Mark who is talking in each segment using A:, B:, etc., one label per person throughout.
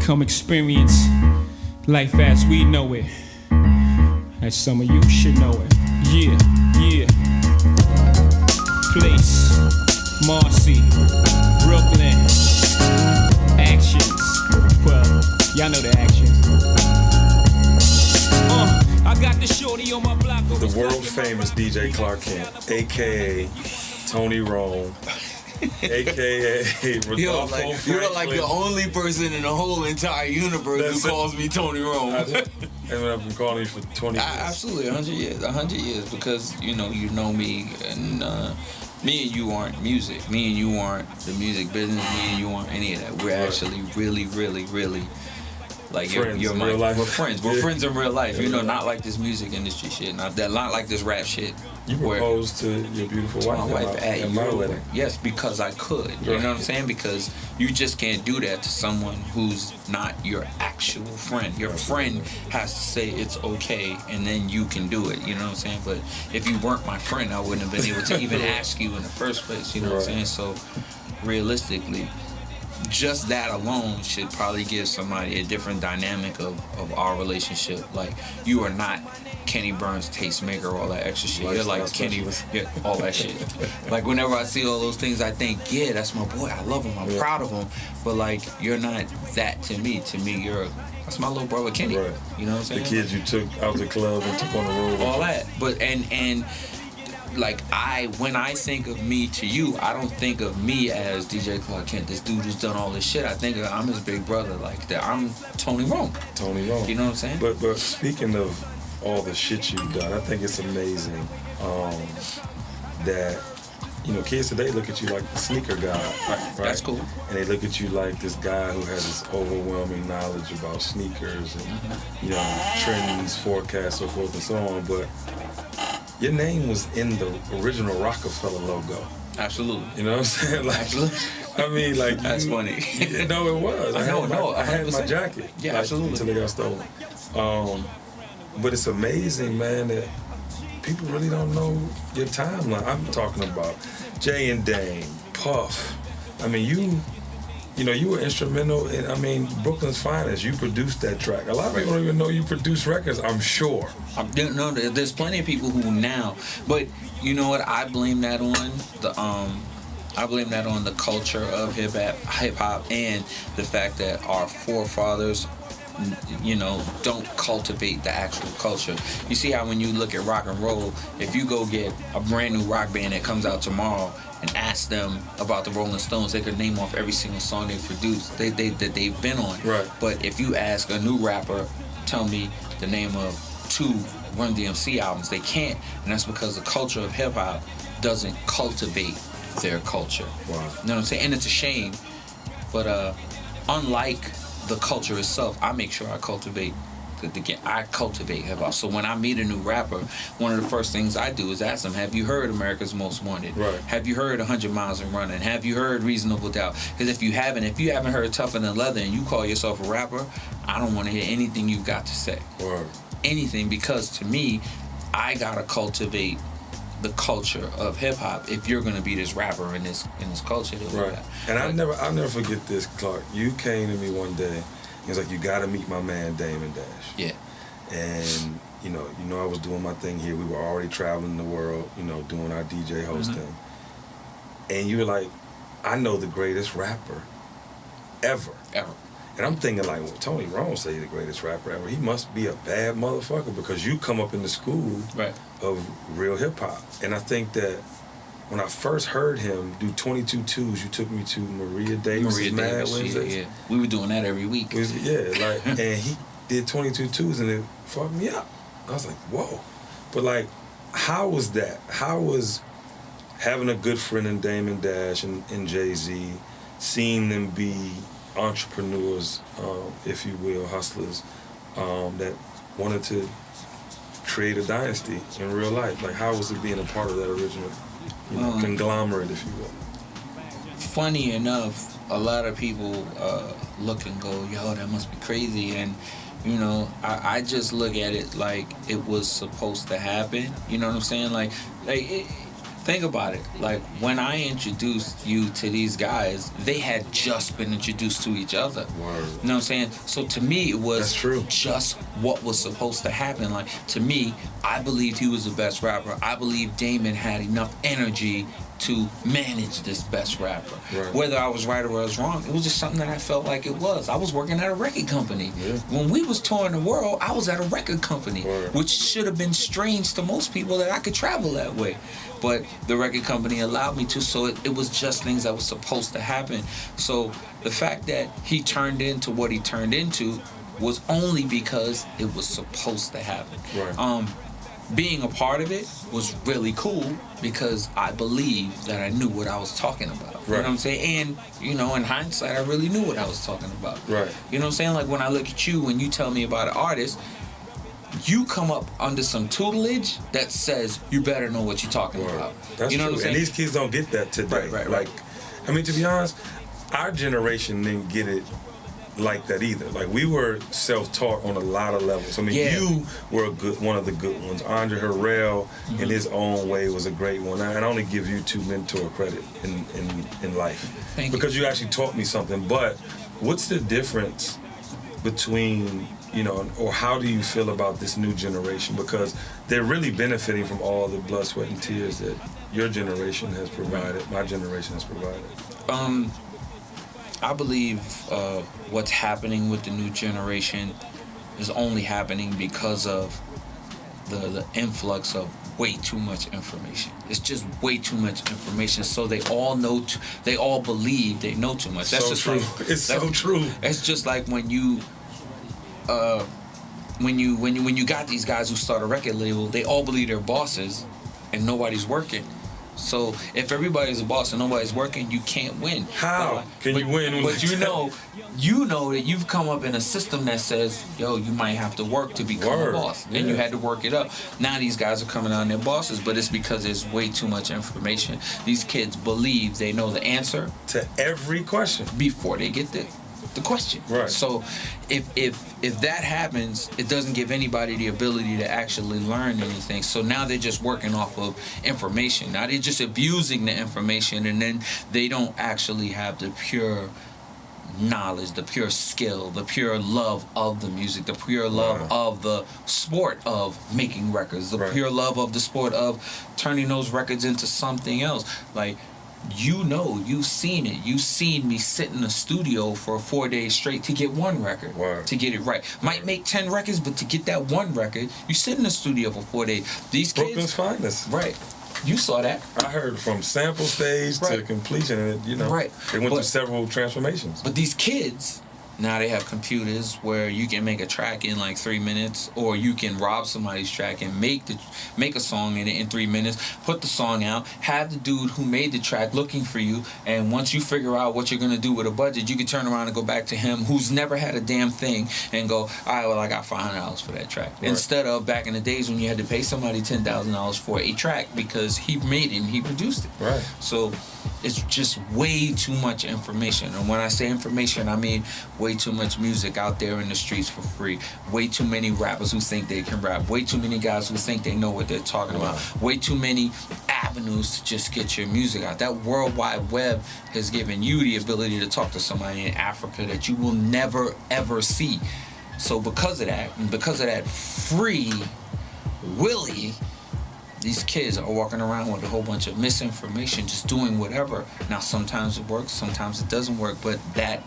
A: Come experience life as we know it, as some of you should know it. Yeah, yeah. Place, Marcy, Brooklyn. Actions. Well, y'all know the actions. I got the shorty on my block.
B: The world famous DJ Clark Kent, aka Tony Rome, aka Rodolfo Franklin.
C: You're like the only person in the whole entire universe who calls me Tony Rome.
B: I've been calling you for 20 years.
C: Absolutely, 100 years. 100 years, because you know me, and me and you aren't music. Me and you aren't the music business. Me and you aren't any of that. We're actually really, really, really like
B: friends
C: you're
B: in
C: my,
B: real life.
C: We're friends. We're friends in real life. You know, not like this music industry shit. Not like this rap shit.
B: You proposed to your beautiful wife.
C: My wife at
B: my wedding.
C: Yes, because I could. You know what I'm saying? Because you just can't do that to someone who's not your actual friend. Your friend has to say it's okay, and then you can do it. You know what I'm saying? But if you weren't my friend, I wouldn't have been able to even ask you in the first place. You know what I'm saying? So, realistically, just that alone should probably give somebody a different dynamic of our relationship. Like, you are not Kenny Burns tastemaker, all that extra shit. You're like Kenny, all that shit. Like, whenever I see all those things, I think, yeah, that's my boy. I love him. I'm proud of him. But like, you're not that to me. To me, that's my little brother Kenny.
B: Right.
C: You know what I'm saying?
B: The kids you took out the club and took on the road.
C: All that. But and like, when I think of me to you, I don't think of me as DJ Clark Kent, this dude who's done all this shit. I think I'm his big brother, like that. I'm Tony Rome.
B: Tony Rome.
C: You know what I'm saying?
B: But speaking of all the shit you've done, I think it's amazing that, you know, kids today look at you like the sneaker guy. Right?
C: That's cool.
B: And they look at you like this guy who has this overwhelming knowledge about sneakers and, you know, trends, forecasts, so forth and so on. But your name was in the original Rocafella logo.
C: Absolutely.
B: You know what I'm saying? Like,
C: absolutely.
B: I mean, like,
C: that's funny.
B: No, it was. I had my jacket.
C: Yeah, absolutely.
B: Until it got stolen. But it's amazing, man, that people really don't know your timeline. I'm talking about Jay and Dame, Puff. I mean, you were instrumental in, Brooklyn's Finest. You produced that track. A lot of people don't even know you produced records, I'm sure.
C: No, there's plenty of people who now, but you know what? I blame that on the culture of hip hop and the fact that our forefathers, you know, don't cultivate the actual culture. You see how when you look at rock and roll, if you go get a brand new rock band that comes out tomorrow and ask them about the Rolling Stones, they could name off every single song they produced that they've been on.
B: Right.
C: But if you ask a new rapper, tell me the name of 2 Run DMC albums, they can't, and that's because the culture of hip hop doesn't cultivate their culture.
B: Wow.
C: You know what I'm saying? And it's a shame, but unlike the culture itself, I make sure I cultivate hip hop. So when I meet a new rapper, one of the first things I do is ask them, have you heard America's Most Wanted?
B: Right.
C: Have you heard 100 Miles and Running? Have you heard Reasonable Doubt? Because if you haven't heard Tougher Than Leather and you call yourself a rapper, I don't want to hear anything you've got to say.
B: Word.
C: Anything, because to me, I gotta cultivate the culture of hip hop if you're gonna be this rapper in this culture.
B: Right. And I'll never forget this, Clark. You came to me one day. It was like, you gotta meet my man Damon Dash.
C: Yeah.
B: And you know, I was doing my thing here. We were already traveling the world, you know, doing our DJ hosting. And you were like, I know the greatest rapper ever. And I'm thinking like, well, Tony Rome say he's the greatest rapper ever. He must be a bad motherfucker because you come up in the school of real hip hop. And I think that when I first heard him do 22 twos, you took me to Maria Davis' Mad Wednesdays.
C: Yeah. We were doing that every week.
B: And he did 22 twos and it fucked me up. I was like, whoa. But like, how was that? How was having a good friend in Damon Dash and Jay-Z, seeing them be entrepreneurs, if you will, hustlers, that wanted to create a dynasty in real life? Like, how was it being a part of that original conglomerate, if you will?
C: Funny enough, a lot of people look and go, yo, that must be crazy. And, you know, I just look at it like it was supposed to happen. You know what I'm saying? think about it. Like, when I introduced you to these guys, they had just been introduced to each other.
B: Word.
C: You know what I'm saying? So to me, it was
B: That's true.
C: just what was supposed to happen. Like, to me, I believed he was the best rapper. I believed Damon had enough energy to manage this best rapper.
B: Right.
C: Whether I was right or I was wrong, it was just something that I felt like it was. I was working at a record company.
B: Yeah.
C: When we was touring the world, I was at a record company,
B: Word.
C: which should have been strange to most people that I could travel that way. But the record company allowed me to, so it was just things that was supposed to happen. So the fact that he turned into what he turned into was only because it was supposed to happen.
B: Right.
C: Being a part of it was really cool because I believed that I knew what I was talking about.
B: Right.
C: You know what I'm saying? And, you know, in hindsight, I really knew what I was talking about.
B: Right.
C: You know what I'm saying? Like, when I look at you, when you tell me about an artist, you come up under some tutelage that says you better know what you're talking
B: Word.
C: about.
B: That's
C: you know
B: true.
C: what I'm saying?
B: And these kids don't get that today.
C: Right.
B: Like, I mean, to be honest, our generation didn't get it like that either. Like, we were self-taught on a lot of levels. I mean,
C: Yeah.
B: you were one of the good ones. Andre Harrell, in his own way, was a great one. And I only give you two mentor credit in life.
C: Thank you.
B: Because you actually taught me something. But what's the difference between, you know, or how do you feel about this new generation? Because they're really benefiting from all the blood, sweat, and tears that your generation has provided, my generation has provided.
C: I believe what's happening with the new generation is only happening because of the influx of way too much information. It's just way too much information. So they all know, they all believe they know too much. That's
B: So
C: just
B: true.
C: like,
B: It's so true.
C: It's just like when you got these guys who start a record label, they all believe they're bosses, and nobody's working. So if everybody's a boss and nobody's working, you can't win.
B: How can you win?
C: But you know that you've come up in a system that says, yo, you might have to work to become
B: Word.
C: a boss. And you had to work it up. Now these guys are coming out and they're bosses, but it's because there's way too much information. These kids believe they know the answer
B: To every question.
C: before they get the question.
B: Right.
C: So if that happens, it doesn't give anybody the ability to actually learn anything. So now they're just working off of information. Now they're just abusing the information, and then they don't actually have the pure knowledge, the pure skill, the pure love of the music, the pure love of the sport of making records, the pure love of the sport of turning those records into something else. Like, you know, you've seen it. You've seen me sit in a studio for 4 days straight to get one record, to get it right. Might make 10 records, but to get that one record, you sit in the studio for 4 days. These kids,
B: Brooklyn's finest.
C: right? You saw that.
B: I heard from sample stage to completion, and they went through several transformations.
C: But these kids, now they have computers where you can make a track in like 3 minutes, or you can rob somebody's track and make a song in 3 minutes, put the song out, have the dude who made the track looking for you, and once you figure out what you're gonna do with a budget, you can turn around and go back to him who's never had a damn thing and go, all right, well, I got $500 for that track. Right. Instead of back in the days when you had to pay somebody $10,000 for a track because he made it and he produced it.
B: Right.
C: So it's just way too much information. And when I say information, I mean way too much music out there in the streets for free. Way too many rappers who think they can rap. Way too many guys who think they know what they're talking about. Way too many avenues to just get your music out. That World Wide Web has given you the ability to talk to somebody in Africa that you will never, ever see. So because of that, and because of that free Willie, these kids are walking around with a whole bunch of misinformation, just doing whatever. Now, sometimes it works, sometimes it doesn't work, but that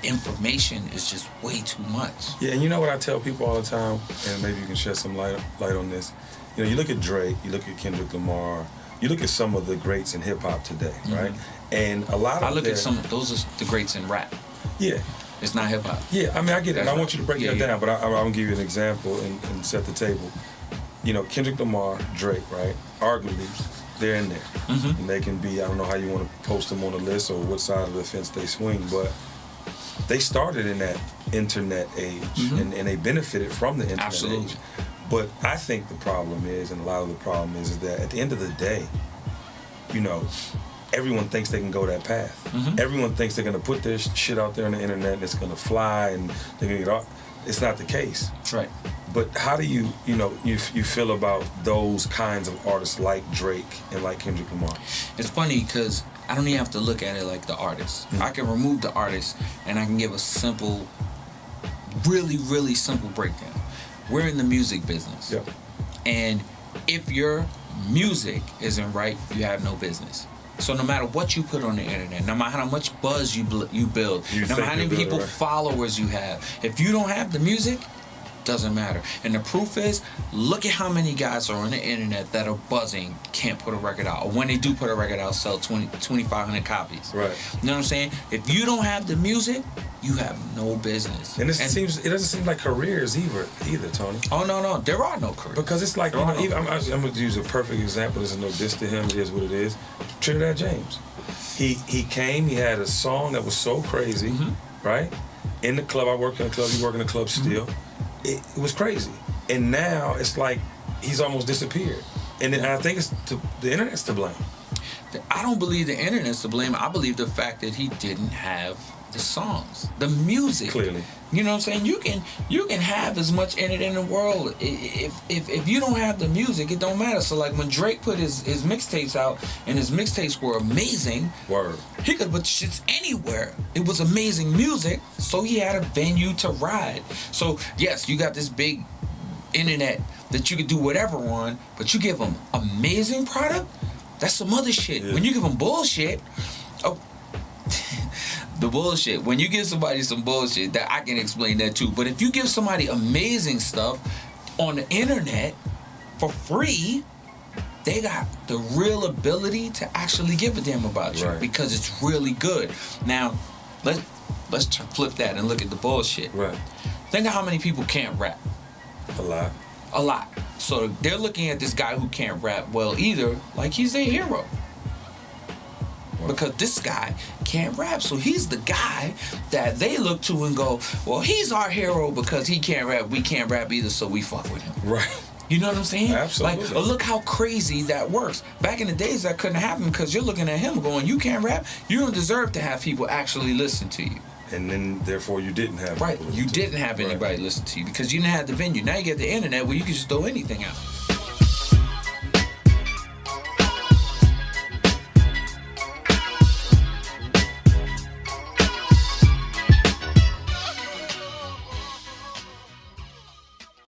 C: information is just way too much.
B: Yeah, and you know what I tell people all the time, and maybe you can shed some light on this. You know, you look at Drake, you look at Kendrick Lamar, you look at some of the greats in hip-hop today, right? And a lot of
C: I look at some of those are the greats in rap.
B: Yeah.
C: It's not hip-hop.
B: Yeah, I mean, I get it. And I want you to break that down, but I'm going to give you an example and set the table. You know, Kendrick Lamar, Drake, right? Arguably, they're in there. Mm-hmm. And they can be, I don't know how you want to post them on the list or what side of the fence they swing, but they started in that internet age, and they benefited from the internet age. But I think the problem is, and a lot of the problem is that at the end of the day, you know, everyone thinks they can go that path. Mm-hmm. Everyone thinks they're going to put their shit out there on the internet and it's going to fly and they're going to get off. it's not the case.
C: That's right.
B: But how do you feel about those kinds of artists like Drake and like Kendrick Lamar?
C: It's funny because I don't even have to look at it like the artist. I can remove the artist and I can give a simple, really, really simple breakdown. We're in the music business.
B: Yep.
C: And if your music isn't right, you have no business. So no matter what you put on the internet, no matter how much buzz you build, no matter how many people, followers you have, if you don't have the music, doesn't matter. And the proof is, look at how many guys are on the internet that are buzzing, can't put a record out. Or when they do put a record out, sell 2,500 copies.
B: Right.
C: You know what I'm saying? If you don't have the music, you have no business.
B: And it doesn't seem like careers either, Tony.
C: Oh, no. There are no careers.
B: Because it's like, I'm going to use a perfect example. There's no diss to him. It is what it is. Trinidad James. He came, he had a song that was so crazy, right? In the club, I work in the club, you work in the club still. It was crazy. And now it's like he's almost disappeared. And I think the internet's to blame.
C: I don't believe the internet's to blame. I believe the fact that he didn't have the songs, the music.
B: Clearly.
C: You know what I'm saying? You can have as much in it in the world. If you don't have the music, it don't matter. So like when Drake put his mixtapes out, and his mixtapes were amazing.
B: Word.
C: He could put shits anywhere. It was amazing music, so he had a venue to ride. So yes, you got this big internet that you could do whatever on, but you give them amazing product, that's some other shit. Yeah. When you give them bullshit, the bullshit. When you give somebody some bullshit, that I can explain that too. But if you give somebody amazing stuff on the internet for free, they got the real ability to actually give a damn about you, because it's really good. Now, let's flip that and look at the bullshit.
B: Right.
C: Think of how many people can't rap. A lot. So they're looking at this guy who can't rap well either, like he's their hero. Because this guy can't rap. So he's the guy that they look to and go, well, he's our hero because he can't rap. We can't rap either, so we fuck with him.
B: Right.
C: You know what I'm saying?
B: Absolutely.
C: Like, look how crazy that works. Back in the days, that couldn't happen because you're looking at him going, you can't rap? You don't deserve to have people actually listen to you.
B: And then, therefore, you didn't have
C: you didn't have anybody listen to you because you didn't have the venue. Now you get the internet where you can just throw anything out.